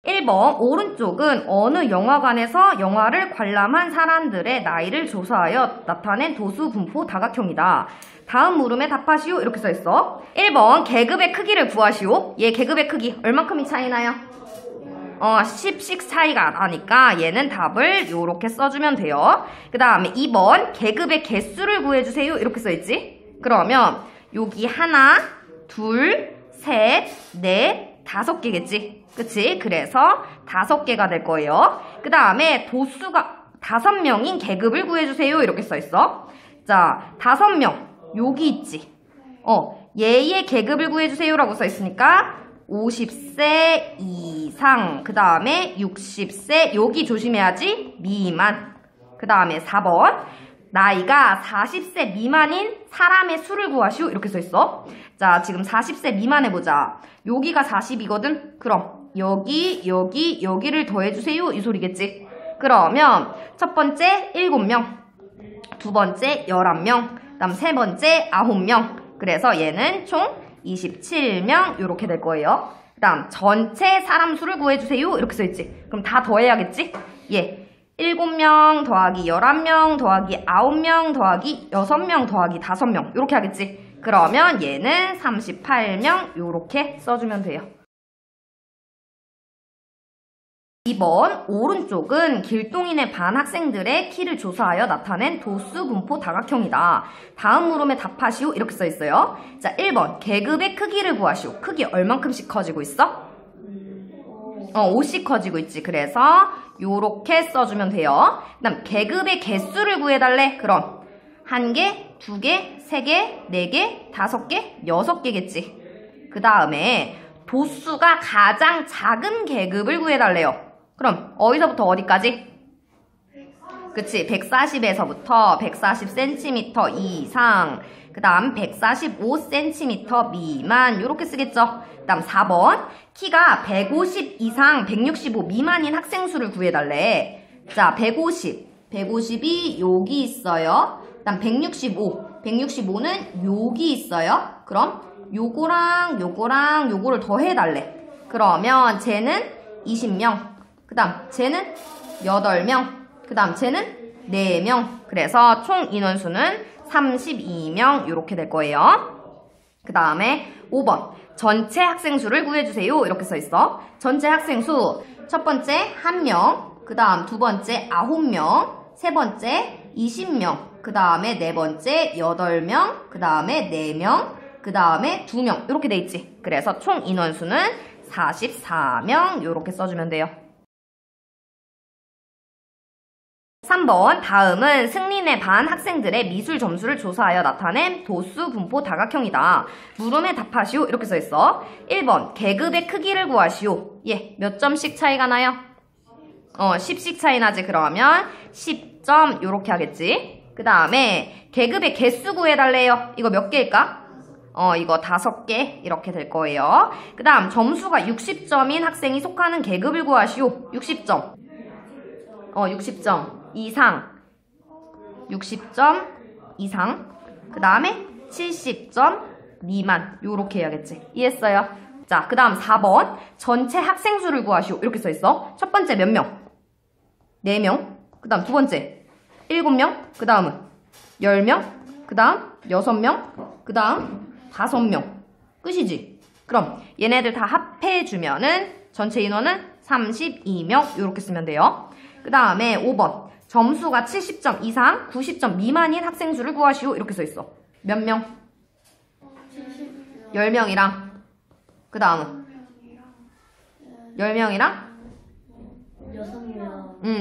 1번 오른쪽은 어느 영화관에서 영화를 관람한 사람들의 나이를 조사하여 나타낸 도수 분포 다각형이다. 다음 물음에 답하시오. 이렇게 써있어. 1번 계급의 크기를 구하시오. 얘 계급의 크기 얼만큼이 차이나요? 10씩 차이가 나니까 얘는 답을 요렇게 써주면 돼요. 그 다음에 2번 계급의 개수를 구해주세요. 이렇게 써있지? 그러면 여기 하나, 둘, 셋, 넷, 5개겠지? 그치? 그래서 5개가 될 거예요. 그 다음에 도수가 5명인 계급을 구해주세요. 이렇게 써있어. 자, 5명. 여기 있지? 얘의 계급을 구해주세요. 라고 써있으니까 50세 이상, 그 다음에 60세, 여기 조심해야지, 미만. 그 다음에 4번, 나이가 40세 미만인 사람의 수를 구하시오. 이렇게 써있어. 자, 지금 40세 미만 해보자. 여기가 40이거든? 그럼 여기를 더해주세요. 이 소리겠지? 그러면 첫 번째 7명, 두 번째 11명, 그 다음 세 번째 9명. 그래서 얘는 총 27명 이렇게 될 거예요. 그 다음 전체 사람 수를 구해주세요. 이렇게 써있지. 그럼 다 더해야겠지? 7명 더하기 11명 더하기 9명 더하기 6명 더하기 5명 이렇게 하겠지? 그러면 얘는 38명 이렇게 써주면 돼요. 2번 오른쪽은 길동인의 반 학생들의 키를 조사하여 나타낸 도수 분포 다각형이다. 다음 물음에 답하시오. 이렇게 써있어요. 자, 1번 계급의 크기를 구하시오. 크기 얼만큼씩 커지고 있어? 5씩 커지고 있지. 그래서 요렇게 써주면 돼요. 그 다음 계급의 개수를 구해달래. 그럼 1개, 2개, 3개, 4개, 5개, 6개겠지. 그 다음에 도수가 가장 작은 계급을 구해달래요. 그럼 어디서부터 어디까지? 그치, 140에서부터 140cm 이상, 그 다음 145cm 미만 이렇게 쓰겠죠. 그 다음 4번 키가 150 이상 165 미만인 학생 수를 구해달래. 자, 150이 여기 있어요. 그 다음 165는 여기 있어요. 그럼 요거랑 요거를 더해달래. 그러면 쟤는 20명, 그 다음 쟤는 8명, 그 다음 쟤는 4명. 그래서 총 인원수는 32명 이렇게 될 거예요. 그 다음에 5번 전체 학생 수를 구해주세요. 이렇게 써있어. 전체 학생 수 첫 번째 1명, 그 다음 두 번째 9명, 세 번째 20명, 그 다음에 네 번째 8명, 그 다음에 4명, 그 다음에 2명 이렇게 돼 있지. 그래서 총 인원수는 44명 이렇게 써주면 돼요. 3번 다음은 승린의 반 학생들의 미술 점수를 조사하여 나타낸 도수 분포 다각형이다. 물음에 답하시오. 이렇게 써있어. 1번 계급의 크기를 구하시오. 몇 점씩 차이가 나요? 10씩 차이 나지. 그러면 10점 이렇게 하겠지. 그 다음에 계급의 개수 구해달래요. 이거 몇 개일까? 이거 5개 이렇게 될 거예요. 그 다음 점수가 60점인 학생이 속하는 계급을 구하시오. 60점. 60점 이상. 60점 이상. 그 다음에 70점 미만. 요렇게 해야겠지. 이해했어요? 자, 그 다음 4번 전체 학생 수를 구하시오. 이렇게 써있어. 첫 번째 몇 명? 4명. 그 다음 두 번째 7명. 그 다음은 10명. 그 다음 6명. 그 다음 5명. 끝이지? 그럼 얘네들 다 합해주면은 전체 인원은 32명 이렇게 쓰면 돼요. 그 다음에 5번 점수가 70점 이상 90점 미만인 학생 수를 구하시오. 이렇게 써있어. 몇 명? 10명이랑 그 다음은 10명이랑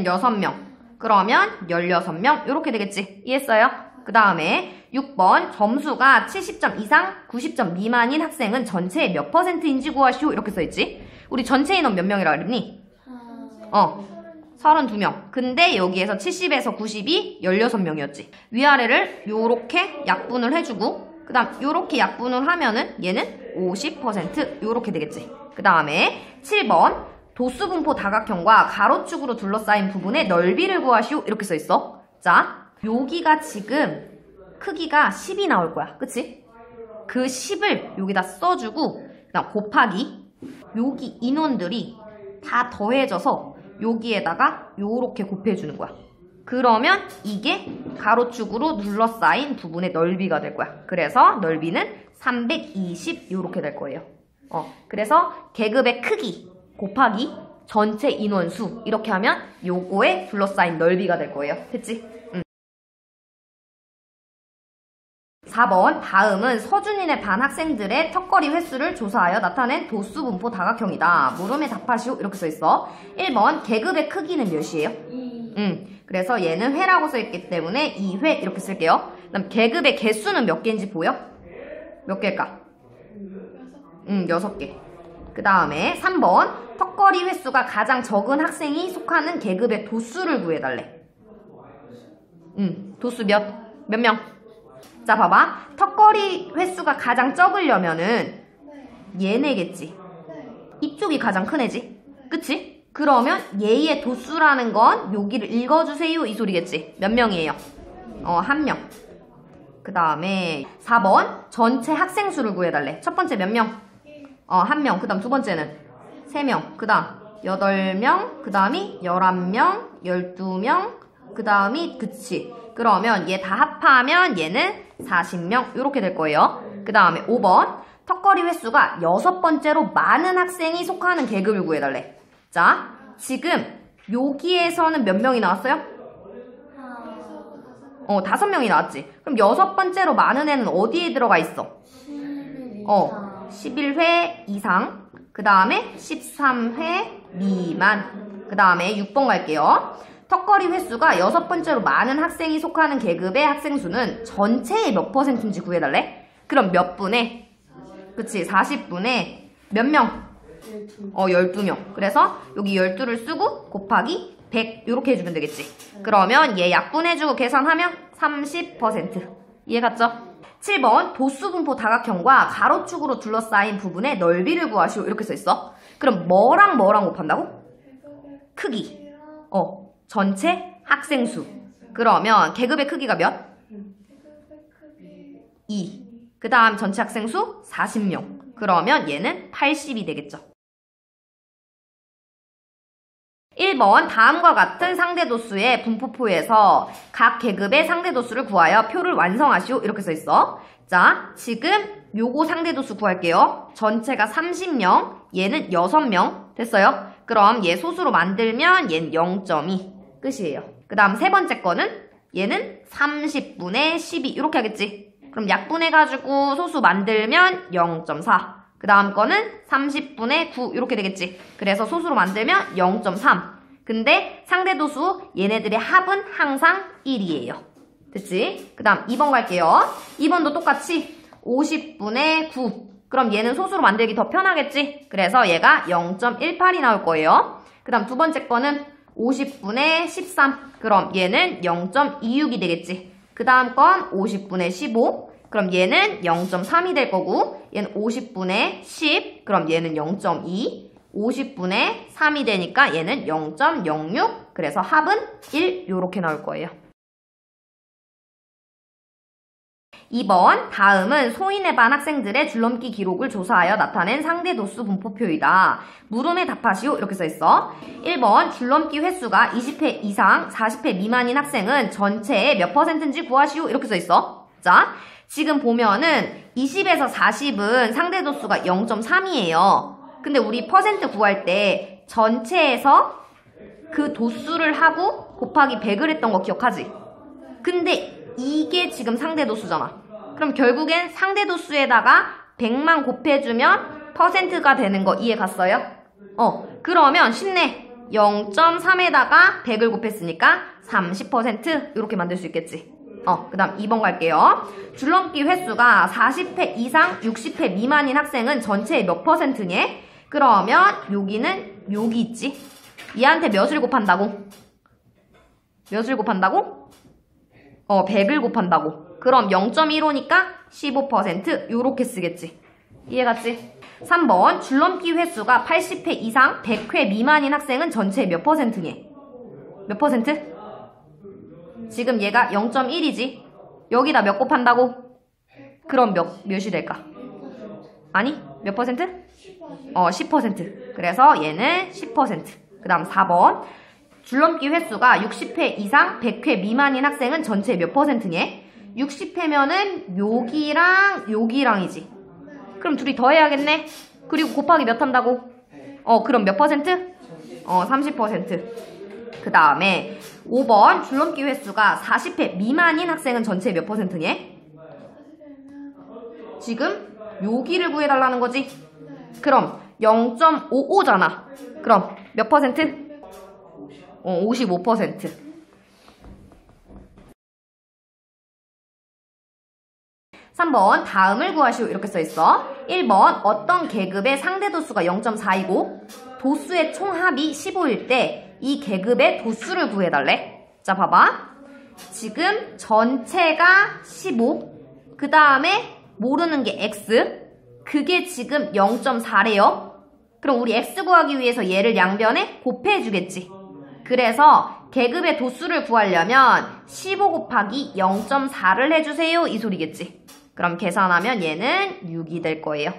6명. 그러면 16명 이렇게 되겠지. 이해했어요? 그 다음에 6번 점수가 70점 이상 90점 미만인 학생은 전체의 몇 %인지 구하시오. 이렇게 써있지. 우리 전체 인원 몇 명이라 그랬니? 32명. 근데 여기에서 70에서 90이 16명이었지. 위아래를 요렇게 약분을 해주고 그 다음 요렇게 약분을 하면은 얘는 50% 요렇게 되겠지. 그 다음에 7번 도수분포 다각형과 가로축으로 둘러싸인 부분의 넓이를 구하시오. 이렇게 써있어. 자, 여기가 지금 크기가 10이 나올 거야. 그치? 그 10을 여기다 써주고 그다음 곱하기 여기 인원들이 다 더해져서 여기에다가 요렇게 곱해주는 거야. 그러면 이게 가로축으로 둘러싸인 부분의 넓이가 될 거야. 그래서 넓이는 320 요렇게 될 거예요. 그래서 계급의 크기 곱하기 전체 인원수 이렇게 하면 요거에 둘러싸인 넓이가 될 거예요. 됐지? 4번 다음은 서준인의 반 학생들의 턱걸이 횟수를 조사하여 나타낸 도수 분포 다각형이다. 물음에 답하시오 이렇게 써있어. 1번 계급의 크기는 몇이에요? 2. 그래서 얘는 회라고 써있기 때문에 2회 이렇게 쓸게요. 그다음 계급의 개수는 몇 개인지 보여? 몇 개일까? 6개. 그 다음에 3번 턱걸이 횟수가 가장 적은 학생이 속하는 계급의 도수를 구해달래. 도수 몇 명? 자 봐봐. 턱걸이 횟수가 가장 적으려면은 얘네겠지. 이쪽이 가장 큰 애지. 그치? 그러면 얘의 도수라는 건 여기를 읽어주세요 이 소리겠지. 몇 명이에요? 1명. 그 다음에 4번 전체 학생 수를 구해달래. 첫 번째 몇 명? 1명. 그 다음 두 번째는 3명. 그 다음 8명. 그 다음이 11명. 12명. 그 다음이 그치. 그러면 얘 다 합하면 얘는 40명 이렇게 될 거예요. 그 다음에 5번 턱걸이 횟수가 6번째로 많은 학생이 속하는 계급을 구해달래. 자 지금 여기에서는 몇 명이 나왔어요? 5명이 나왔지. 그럼 6번째로 많은 애는 어디에 들어가 있어? 11회 이상. 그 다음에 13회 미만. 그 다음에 6번 갈게요. 턱걸이 횟수가 6번째로 많은 학생이 속하는 계급의 학생 수는 전체의 몇 %인지 구해달래? 그럼 몇 분의? 그치, 40분의 몇 명? 12명. 그래서 여기 12를 쓰고 곱하기 100 이렇게 해주면 되겠지. 그러면 얘 약분해주고 계산하면 30%. 이해 갔죠? 7번 도수분포 다각형과 가로축으로 둘러싸인 부분의 넓이를 구하시오 이렇게 써있어. 그럼 뭐랑 뭐랑 곱한다고? 크기. 전체 학생수. 그러면 계급의 크기가 몇? 2. 그 다음 전체 학생수 40명. 그러면 얘는 80이 되겠죠. 1번 다음과 같은 상대도수의 분포표에서 각 계급의 상대도수를 구하여 표를 완성하시오 이렇게 써있어. 자 지금 요거 상대도수 구할게요. 전체가 30명 얘는 6명 됐어요. 그럼 얘 소수로 만들면 얘는 0.2 끝이에요. 그 다음 세 번째 거는 얘는 30분의 12 이렇게 하겠지. 그럼 약분해가지고 소수 만들면 0.4. 그 다음 거는 30분의 9 이렇게 되겠지. 그래서 소수로 만들면 0.3. 근데 상대도수 얘네들의 합은 항상 1이에요. 됐지? 그 다음 2번 갈게요. 2번도 똑같이 50분의 9. 그럼 얘는 소수로 만들기 더 편하겠지? 그래서 얘가 0.18이 나올 거예요. 그 다음 두 번째 거는 50분의 13. 그럼 얘는 0.26이 되겠지. 그 다음 건 50분의 15. 그럼 얘는 0.3이 될 거고 얘는 50분의 10. 그럼 얘는 0.2. 50분의 3이 되니까 얘는 0.06. 그래서 합은 1 요렇게 나올 거예요. 2번 다음은 소인의 반 학생들의 줄넘기 기록을 조사하여 나타낸 상대도수 분포표이다. 물음에 답하시오 이렇게 써있어. 1번 줄넘기 횟수가 20회 이상 40회 미만인 학생은 전체의 몇 %인지 구하시오 이렇게 써있어. 자 지금 보면은 20에서 40은 상대도수가 0.3이에요. 근데 우리 퍼센트 구할 때 전체에서 그 도수를 하고 곱하기 100을 했던 거 기억하지? 근데 이게 지금 상대도수잖아. 그럼 결국엔 상대도수에다가 100만 곱해주면 퍼센트가 되는 거 이해 갔어요? 그러면 쉽네. 0.3에다가 100을 곱했으니까 30% 이렇게 만들 수 있겠지. 그 다음 2번 갈게요. 줄넘기 횟수가 40회 이상 60회 미만인 학생은 전체의 몇 %니? 그러면 여기는 여기 있지. 얘한테 몇을 곱한다고? 몇을 곱한다고? 100을 곱한다고. 그럼 0.15니까 15% 요렇게 쓰겠지. 이해 갔지? 3번 줄넘기 횟수가 80회 이상 100회 미만인 학생은 전체의 몇 %니? 몇 %? 지금 얘가 0.1이지. 여기다 몇 곱한다고? 그럼 몇이 될까? 아니 몇 %? 10%. 그래서 얘는 10%. 그 다음 4번. 줄넘기 횟수가 60회 이상 100회 미만인 학생은 전체 몇 %니? 60회면은 여기랑 이지. 그럼 둘이 더해야겠네. 그리고 곱하기 몇 한다고? 그럼 몇 %? 30%. 그 다음에 5번 줄넘기 횟수가 40회 미만인 학생은 전체 몇 %니? 지금 여기를 구해달라는 거지. 그럼 0.55잖아. 그럼 몇 %? 55%. 3번 다음을 구하시오 이렇게 써있어. 1번 어떤 계급의 상대 도수가 0.4이고 도수의 총합이 15일 때 이 계급의 도수를 구해달래. 자 봐봐. 지금 전체가 15, 그 다음에 모르는 게 x, 그게 지금 0.4래요. 그럼 우리 x 구하기 위해서 얘를 양변에 곱해주겠지. 그래서 계급의 도수를 구하려면 15 곱하기 0.4를 해주세요 이 소리겠지. 그럼 계산하면 얘는 6이 될 거예요.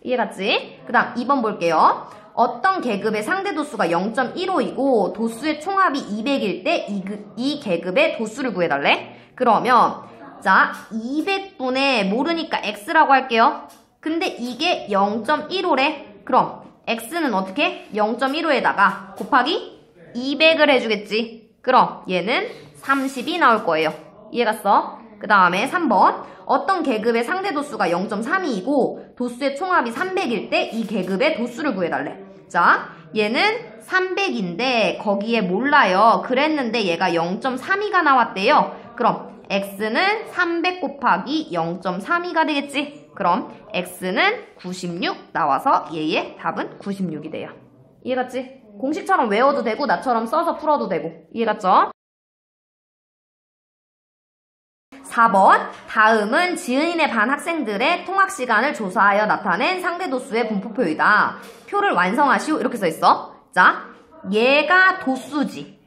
이해갔지? 그 다음 2번 볼게요. 어떤 계급의 상대 도수가 0.15이고 도수의 총합이 200일 때 이 계급의 도수를 구해달래. 그러면 자 200분의 모르니까 x라고 할게요. 근데 이게 0.15래. 그럼 x는 어떻게? 0.15에다가 곱하기 200을 해주겠지. 그럼 얘는 30이 나올 거예요. 이해갔어? 그 다음에 3번 어떤 계급의 상대 도수가 0.32이고 도수의 총합이 300일 때 이 계급의 도수를 구해달래. 자 얘는 300인데 거기에 몰라요. 그랬는데 얘가 0.32가 나왔대요. 그럼 x는 300 곱하기 0.32가 되겠지. 그럼 x는 96 나와서 얘의 답은 96이 돼요. 이해갔지? 공식처럼 외워도 되고 나처럼 써서 풀어도 되고. 이해갔죠? 4번 다음은 지은이네 반 학생들의 통학시간을 조사하여 나타낸 상대도수의 분포표이다. 표를 완성하시오 이렇게 써있어. 자 얘가 도수지.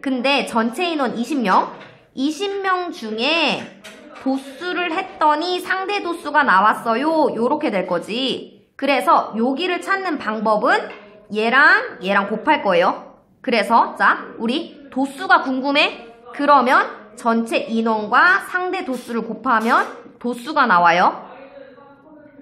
근데 전체 인원 20명 20명 중에 도수를 했더니 상대도수가 나왔어요. 요렇게 될 거지. 그래서 여기를 찾는 방법은 얘랑 곱할 거예요. 그래서 자 우리 도수가 궁금해? 그러면 전체 인원과 상대 도수를 곱하면 도수가 나와요.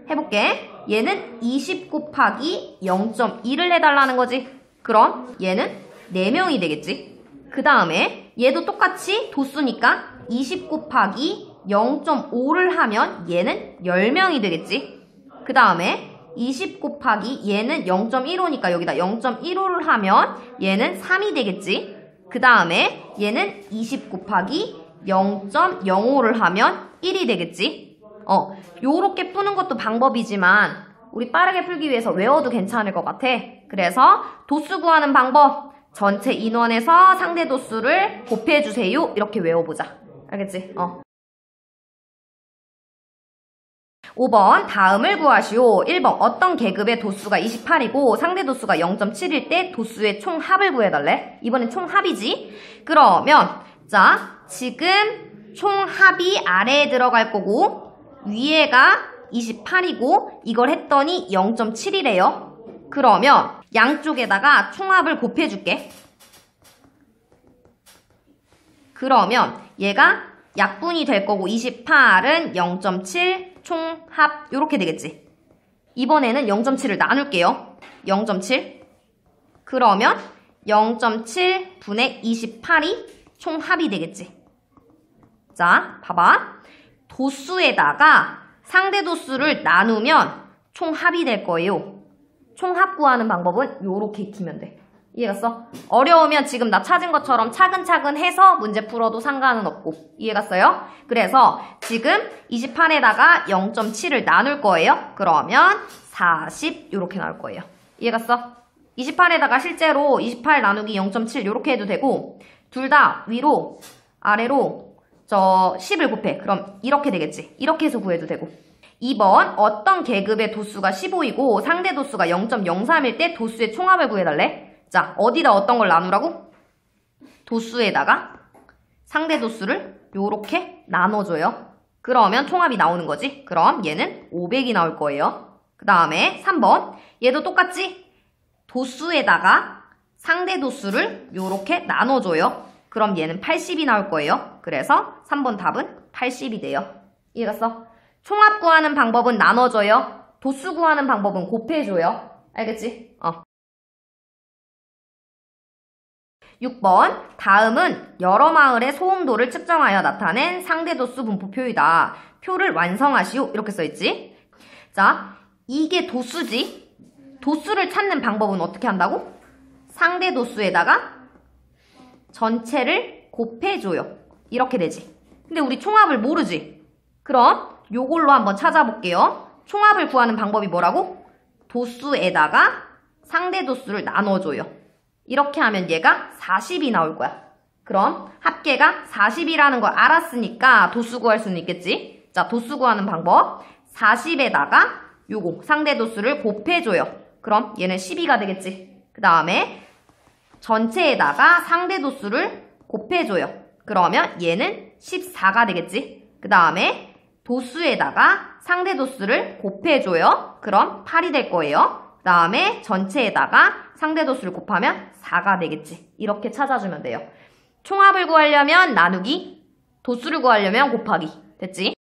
해볼게. 얘는 20 곱하기 0.1을 해달라는 거지. 그럼 얘는 4명이 되겠지. 그 다음에 얘도 똑같이 도수니까 20 곱하기 0.5를 하면 얘는 10명이 되겠지. 그 다음에 20 곱하기 얘는 0.15니까 여기다 0.15를 하면 얘는 3이 되겠지. 그 다음에 얘는 20 곱하기 0.05를 하면 1이 되겠지. 요렇게 푸는 것도 방법이지만 우리 빠르게 풀기 위해서 외워도 괜찮을 것 같아. 그래서 도수 구하는 방법 전체 인원에서 상대 도수를 곱해주세요. 이렇게 외워보자. 알겠지? 5번 다음을 구하시오. 1번 어떤 계급의 도수가 28이고 상대 도수가 0.7일 때 도수의 총합을 구해달래. 이번엔 총합이지. 그러면 자 지금 총합이 아래에 들어갈 거고 위에가 28이고 이걸 했더니 0.7이래요. 그러면 양쪽에다가 총합을 곱해줄게. 그러면 얘가 약분이 될 거고 28은 0.7 총합 이렇게 되겠지. 이번에는 0.7을 나눌게요. 0.7 그러면 0.7 분의 28이 총합이 되겠지. 자 봐봐. 도수에다가 상대 도수를 나누면 총합이 될 거예요. 총합 구하는 방법은 이렇게 익히면 돼. 이해갔어? 어려우면 지금 나 찾은 것처럼 차근차근 해서 문제 풀어도 상관은 없고. 이해갔어요? 그래서 지금 28에다가 0.7을 나눌 거예요. 그러면 40 이렇게 나올 거예요. 이해갔어? 28에다가 실제로 28 나누기 0.7 이렇게 해도 되고 둘 다 위로 아래로 10을 곱해. 그럼 이렇게 되겠지. 이렇게 해서 구해도 되고. 2번 어떤 계급의 도수가 15이고 상대 도수가 0.03일 때 도수의 총합을 구해달래. 자, 어디다 어떤 걸 나누라고? 도수에다가 상대 도수를 요렇게 나눠줘요. 그러면 총합이 나오는 거지. 그럼 얘는 500이 나올 거예요. 그 다음에 3번 얘도 똑같지? 도수에다가 상대 도수를 요렇게 나눠줘요. 그럼 얘는 80이 나올 거예요. 그래서 3번 답은 80이 돼요. 이해갔어? 총합 구하는 방법은 나눠줘요. 도수 구하는 방법은 곱해줘요. 알겠지? 6번. 다음은 여러 마을의 소음도를 측정하여 나타낸 상대도수 분포표이다. 표를 완성하시오. 이렇게 써있지? 자, 이게 도수지. 도수를 찾는 방법은 어떻게 한다고? 상대도수에다가 전체를 곱해줘요. 이렇게 되지. 근데 우리 총합을 모르지? 그럼 요걸로 한번 찾아볼게요. 총합을 구하는 방법이 뭐라고? 도수에다가 상대도수를 나눠줘요. 이렇게 하면 얘가 40이 나올 거야. 그럼 합계가 40이라는 걸 알았으니까 도수 구할 수는 있겠지? 자, 도수 구하는 방법. 40에다가 요거 상대도수를 곱해줘요. 그럼 얘는 12가 되겠지? 그 다음에 전체에다가 상대도수를 곱해줘요. 그러면 얘는 14가 되겠지? 그 다음에 도수에다가 상대도수를 곱해줘요. 그럼 8이 될 거예요. 그 다음에 전체에다가 상대도수를 곱하면 4가 되겠지? 이렇게 찾아주면 돼요. 총합을 구하려면 나누기, 도수를 구하려면 곱하기. 됐지?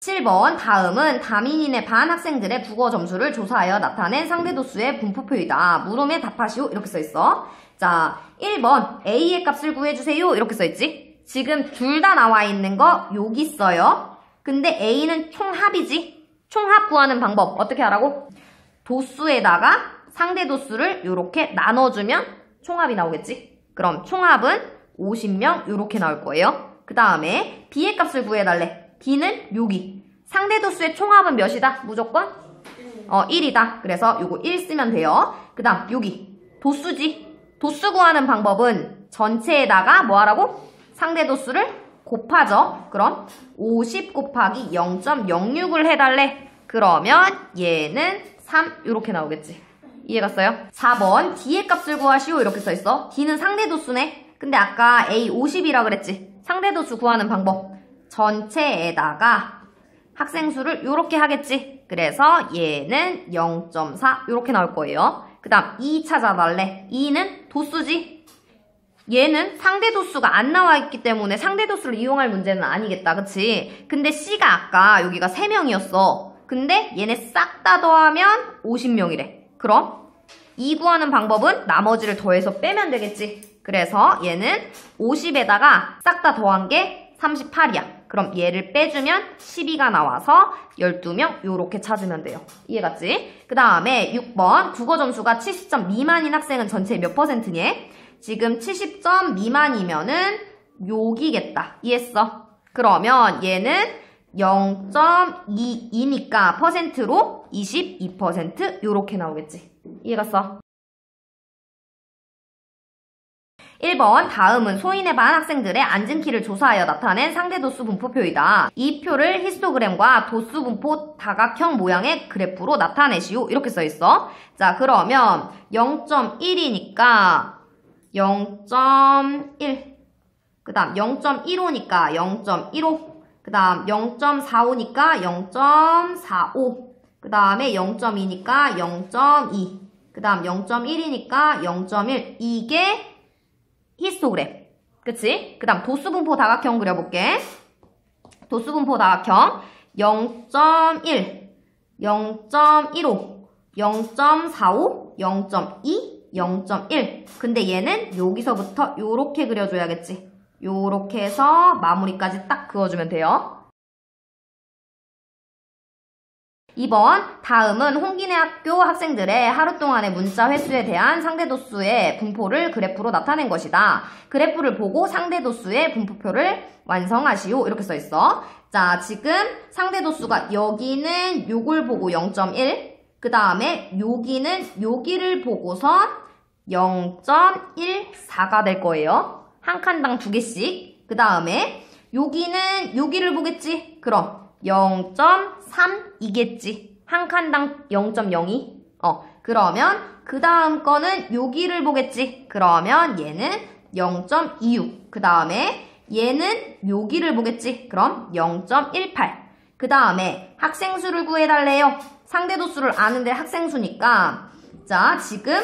7번. 다음은 다민이네 반 학생들의 국어 점수를 조사하여 나타낸 상대도수의 분포표이다. 물음에 답하시오. 이렇게 써있어. 자, 1번 A의 값을 구해주세요. 이렇게 써있지? 지금 둘 다 나와 있는 거 여기 있어요. 근데 A는 총합이지? 총합 구하는 방법 어떻게 하라고? 도수에다가 상대도수를 이렇게 나눠주면 총합이 나오겠지? 그럼 총합은 50명 이렇게 나올 거예요. 그 다음에 B의 값을 구해달래. B는 여기. 상대도수의 총합은 몇이다? 무조건? 1이다. 그래서 요거 1 쓰면 돼요. 그 다음 여기 도수지. 도수 구하는 방법은 전체에다가 뭐 하라고? 상대도수를 곱하죠. 그럼 50 곱하기 0.06을 해달래. 그러면 얘는 3 이렇게 나오겠지. 이해갔어요? 4번 D의 값을 구하시오. 이렇게 써있어. D는 상대도수네. 근데 아까 A 50이라 그랬지. 상대도수 구하는 방법. 전체에다가 학생 수를 이렇게 하겠지. 그래서 얘는 0.4 이렇게 나올 거예요. 그 다음 2 찾아달래. 2는 도수지. 얘는 상대도수가 안 나와 있기 때문에 상대도수를 이용할 문제는 아니겠다. 그치? 근데 C가 아까 여기가 3명이었어. 근데 얘네 싹 다 더하면 50명이래. 그럼 2 구하는 방법은 나머지를 더해서 빼면 되겠지. 그래서 얘는 50에다가 싹 다 더한 게 38이야. 그럼 얘를 빼주면 12가 나와서 12명 요렇게 찾으면 돼요. 이해갔지? 그 다음에 6번 국어 점수가 70점 미만인 학생은 전체 몇 %니? 지금 70점 미만이면은 여기겠다. 이해했어? 그러면 얘는 0.22니까 퍼센트로 22% 요렇게 나오겠지. 이해갔어? 1번 다음은 소인의 반 학생들의 앉은 키를 조사하여 나타낸 상대도수 분포표이다. 이 표를 히스토그램과 도수 분포 다각형 모양의 그래프로 나타내시오. 이렇게 써있어. 자, 그러면 0.1이니까 0.1 그 다음 0.15니까 0.15 그 다음 0.45니까 0.45 그 다음에 0.2니까 0.2 그 다음 0.1이니까 0.1 이게 히스토그램. 그치? 그 다음 도수분포 다각형 그려볼게. 도수분포 다각형 0.1, 0.15, 0.45, 0.2, 0.1 근데 얘는 여기서부터 요렇게 그려줘야겠지. 요렇게 해서 마무리까지 딱 그어주면 돼요. 2번 다음은 홍기내 학교 학생들의 하루 동안의 문자 횟수에 대한 상대도수의 분포를 그래프로 나타낸 것이다. 그래프를 보고 상대도수의 분포표를 완성하시오. 이렇게 써있어. 자, 지금 상대도수가 여기는 요걸 보고 0.1 그 다음에 여기는 여기를 보고선 0.14가 될 거예요. 한 칸당 2개씩. 그 다음에 여기는 여기를 보겠지? 그럼 0.3이겠지. 한 칸당 0.02. 그러면 그 다음 거는 여기를 보겠지. 그러면 얘는 0.26. 그 다음에 얘는 여기를 보겠지. 그럼 0.18. 그 다음에 학생 수를 구해달래요. 상대 도수를 아는데 학생 수니까 자, 지금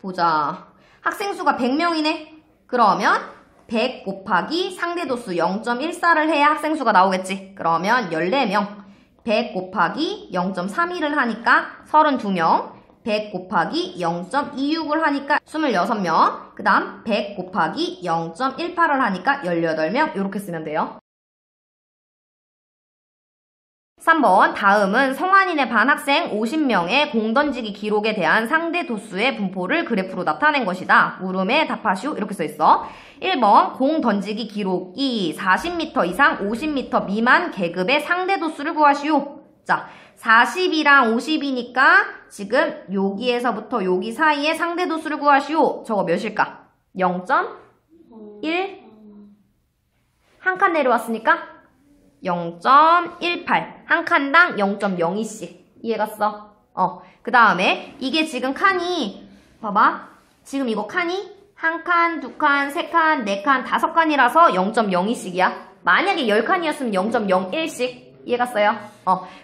보자. 학생 수가 100명이네. 그러면 100 곱하기 상대 도수 0.14를 해야 학생 수가 나오겠지. 그러면 14명. 100 곱하기 0.32를 하니까 32명. 100 곱하기 0.26을 하니까 26명. 그 다음 100 곱하기 0.18을 하니까 18명. 이렇게 쓰면 돼요. 3번 다음은 성환인의 반 학생 50명의 공던지기 기록에 대한 상대 도수의 분포를 그래프로 나타낸 것이다. 물음에 답하시오. 이렇게 써있어. 1번 공던지기 기록이 40m 이상 50m 미만 계급의 상대 도수를 구하시오. 자, 40이랑 50이니까 지금 여기에서부터 여기 사이에 상대 도수를 구하시오. 저거 몇일까? 0.1 한 칸 내려왔으니까 0.18 한 칸당 0.02씩 이해갔어? 그 다음에 이게 지금 칸이 봐봐 지금 이거 칸이 한 칸, 두 칸, 세 칸, 네 칸, 다섯 칸이라서 0.02씩이야. 만약에 10칸이었으면 0.01씩 이해갔어요?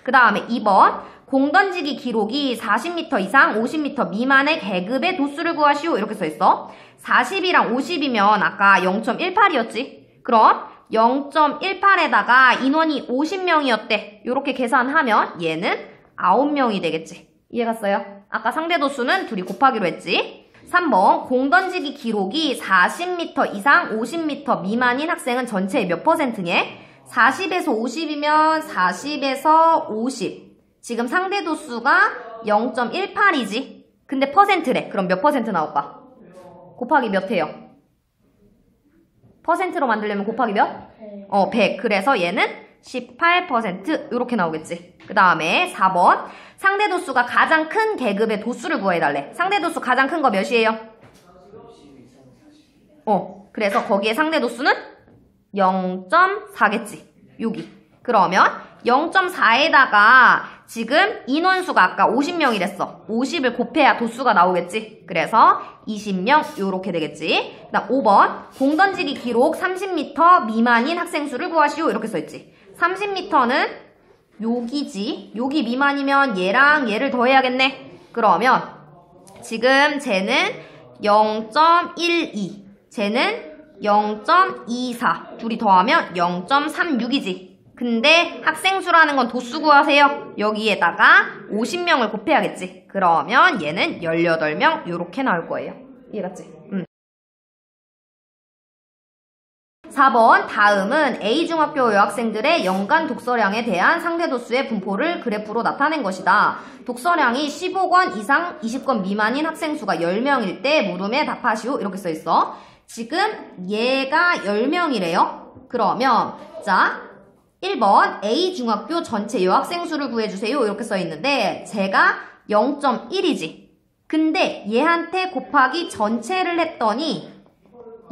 그 다음에 2번 공던지기 기록이 40m 이상 50m 미만의 계급의 도수를 구하시오. 이렇게 써있어. 40이랑 50이면 아까 0.18이었지? 그럼 0.18에다가 인원이 50명이었대. 이렇게 계산하면 얘는 9명이 되겠지. 이해갔어요? 아까 상대도수는 둘이 곱하기로 했지. 3번 공던지기 기록이 40m 이상 50m 미만인 학생은 전체의 몇 %냐? 40에서 50이면 40에서 50. 지금 상대도수가 0.18이지. 근데 퍼센트래. 그럼 몇 퍼센트 나올까? 곱하기 몇 해요? 퍼센트로 만들려면 곱하기 몇? 100. 그래서 얘는 18% 이렇게 나오겠지. 그 다음에 4번 상대도수가 가장 큰 계급의 도수를 구해달래. 상대도수 가장 큰 거 몇이에요? 그래서 거기에 상대도수는 0.4겠지. 여기. 그러면 0.4에다가 지금 인원수가 아까 50명이랬어. 50을 곱해야 도수가 나오겠지. 그래서 20명 요렇게 되겠지. 그 다음 5번 공던지기 기록 30m 미만인 학생 수를 구하시오. 이렇게 써있지. 30m는 여기지. 여기 미만이면 얘랑 얘를 더해야겠네. 그러면 지금 쟤는 0.12 쟤는 0.24 둘이 더하면 0.36이지. 근데 학생 수라는 건 도수 구하세요. 여기에다가 50명을 곱해야겠지. 그러면 얘는 18명 요렇게 나올 거예요. 이해갔지? 4번 다음은 A중학교 여학생들의 연간 독서량에 대한 상대도수의 분포를 그래프로 나타낸 것이다. 독서량이 15권 이상 20권 미만인 학생 수가 10명일 때 물음에 답하시오. 이렇게 써있어. 지금 얘가 10명이래요. 그러면 자 1번 A중학교 전체 여학생 수를 구해주세요. 이렇게 써있는데 제가 0.1이지. 근데 얘한테 곱하기 전체를 했더니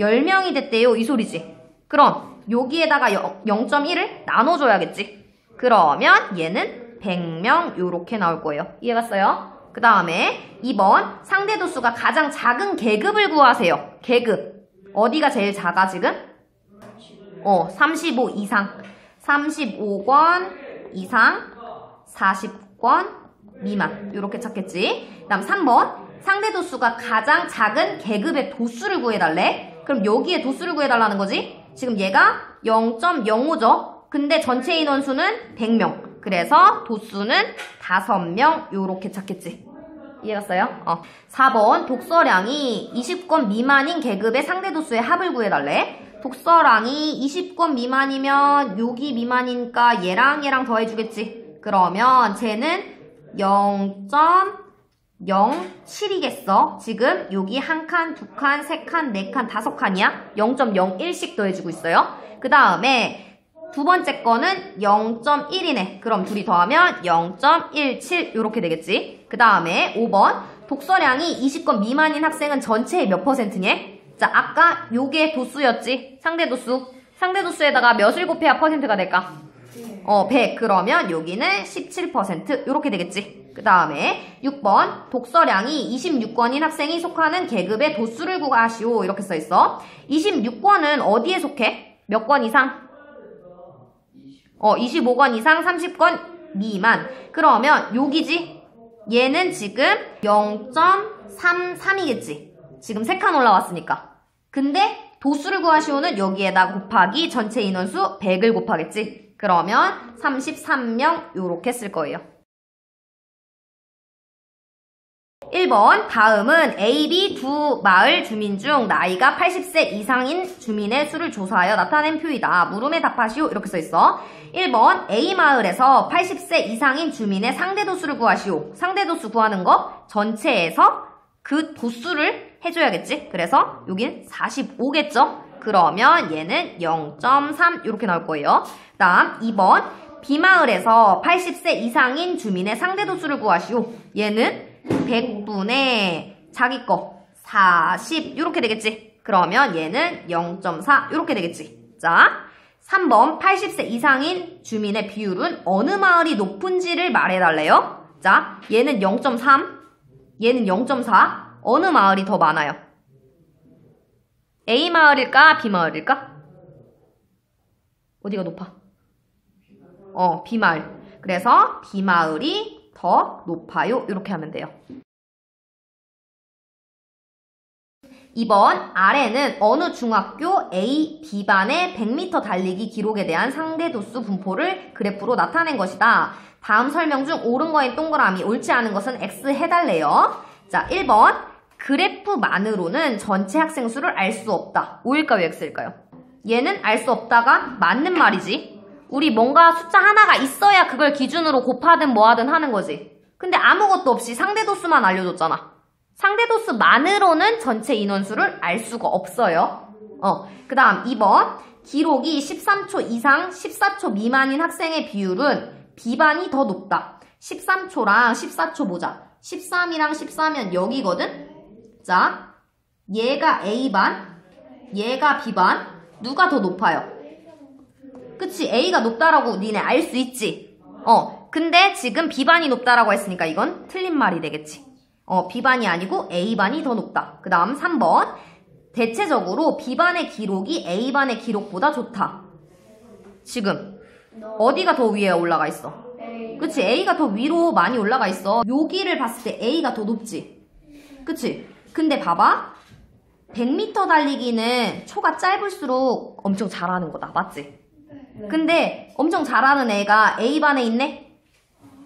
10명이 됐대요. 이 소리지. 그럼 여기에다가 0.1을 나눠줘야겠지. 그러면 얘는 100명 요렇게 나올 거예요. 이해갔어요? 그 다음에 2번 상대도수가 가장 작은 계급을 구하세요. 계급. 어디가 제일 작아 지금? 35 이상. 35권 이상 40권 미만 이렇게 찾겠지. 그 다음 3번 상대도수가 가장 작은 계급의 도수를 구해달래. 그럼 여기에 도수를 구해달라는 거지. 지금 얘가 0.05죠. 근데 전체 인원수는 100명. 그래서 도수는 5명 요렇게 찾겠지. 이해갔어요? 4번 독서량이 20권 미만인 계급의 상대도수의 합을 구해달래. 독서량이 20권 미만이면 여기 미만이니까 얘랑 얘랑 더해주겠지. 그러면 쟤는 0.07이겠어. 지금 여기 한 칸, 두 칸, 세 칸, 네 칸, 다섯 칸이야. 0.01씩 더해주고 있어요. 그 다음에 두 번째 거는 0.1이네. 그럼 둘이 더하면 0.17 이렇게 되겠지. 그 다음에 5번 독서량이 20권 미만인 학생은 전체의 몇 %냐? 자, 아까 요게 도수였지. 상대도수. 상대도수에다가 몇을 곱해야 퍼센트가 될까? 100. 그러면 여기는 17% 이렇게 되겠지. 그 다음에 6번 독서량이 26권인 학생이 속하는 계급의 도수를 구하시오. 이렇게 써있어. 26권은 어디에 속해? 몇 권 이상? 25권 이상 30권 미만. 그러면 여기지? 얘는 지금 0.33이겠지? 지금 3칸 올라왔으니까. 근데 도수를 구하시오는 여기에다 곱하기 전체 인원수 100을 곱하겠지? 그러면 33명 요렇게 쓸 거예요. 1번 다음은 A, B 두 마을 주민 중 나이가 80세 이상인 주민의 수를 조사하여 나타낸 표이다. 물음에 답하시오. 이렇게 써있어. 1번 A 마을에서 80세 이상인 주민의 상대 도수를 구하시오. 상대 도수 구하는 거 전체에서 그 도수를 해줘야겠지? 그래서 여긴 45겠죠? 그러면 얘는 0.3 이렇게 나올 거예요. 그 다음 2번 B마을에서 80세 이상인 주민의 상대 도수를 구하시오. 얘는 100분의 자기 거 40 이렇게 되겠지? 그러면 얘는 0.4 이렇게 되겠지? 자, 3번 80세 이상인 주민의 비율은 어느 마을이 높은지를 말해달래요. 자, 얘는 0.3 얘는 0.4 어느 마을이 더 많아요? A 마을일까? B 마을일까? 어디가 높아? B 마을. 그래서 B 마을이 더 높아요. 이렇게 하면 돼요. 2번 아래는 어느 중학교 A, B반의 100m 달리기 기록에 대한 상대 도수 분포를 그래프로 나타낸 것이다. 다음 설명 중 옳은 거인 동그라미, 옳지 않은 것은 X 해달래요. 자, 1번 그래프만으로는 전체 학생 수를 알 수 없다. O일까요? X일까요? 얘는 알 수 없다가 맞는 말이지. 우리 뭔가 숫자 하나가 있어야 그걸 기준으로 곱하든 뭐하든 하는 거지. 근데 아무것도 없이 상대 도수만 알려줬잖아. 상대 도수만으로는 전체 인원수를 알 수가 없어요. 그 다음 2번 기록이 13초 이상 14초 미만인 학생의 비율은 B반이 더 높다. 13초랑 14초 보자. 13이랑 14면 여기거든? 자, 얘가 A반, 얘가 B반. 누가 더 높아요? 그치? A가 높다라고 니네 알 수 있지? 근데 지금 B반이 높다라고 했으니까 이건 틀린 말이 되겠지. B반이 아니고 A반이 더 높다. 그 다음 3번 대체적으로 B반의 기록이 A반의 기록보다 좋다. 지금 어디가 더 위에 올라가 있어? 그치? A가 더 위로 많이 올라가 있어. 여기를 봤을 때 A가 더 높지? 그치? 근데 봐봐. 100m 달리기는 초가 짧을수록 엄청 잘하는 거다. 맞지? 근데 엄청 잘하는 애가 A반에 있네?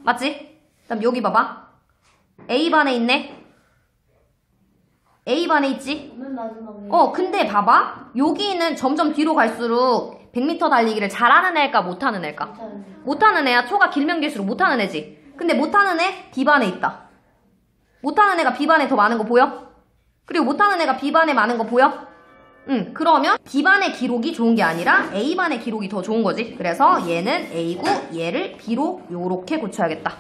맞지? 그다음 여기 봐봐. A반에 있네? A반에 있지? 근데 봐봐. 여기는 점점 뒤로 갈수록 100m 달리기를 잘하는 애일까 못하는 애일까? 못하는 애야. 초가 길면 길수록 못하는 애지. 근데 못하는 애 B반에 있다. 못하는 애가 B반에 더 많은 거 보여? 그리고 못하는 애가 B반에 많은 거 보여? 그러면 B반의 기록이 좋은 게 아니라 A반의 기록이 더 좋은 거지. 그래서 얘는 A고 얘를 B로 요렇게 고쳐야겠다.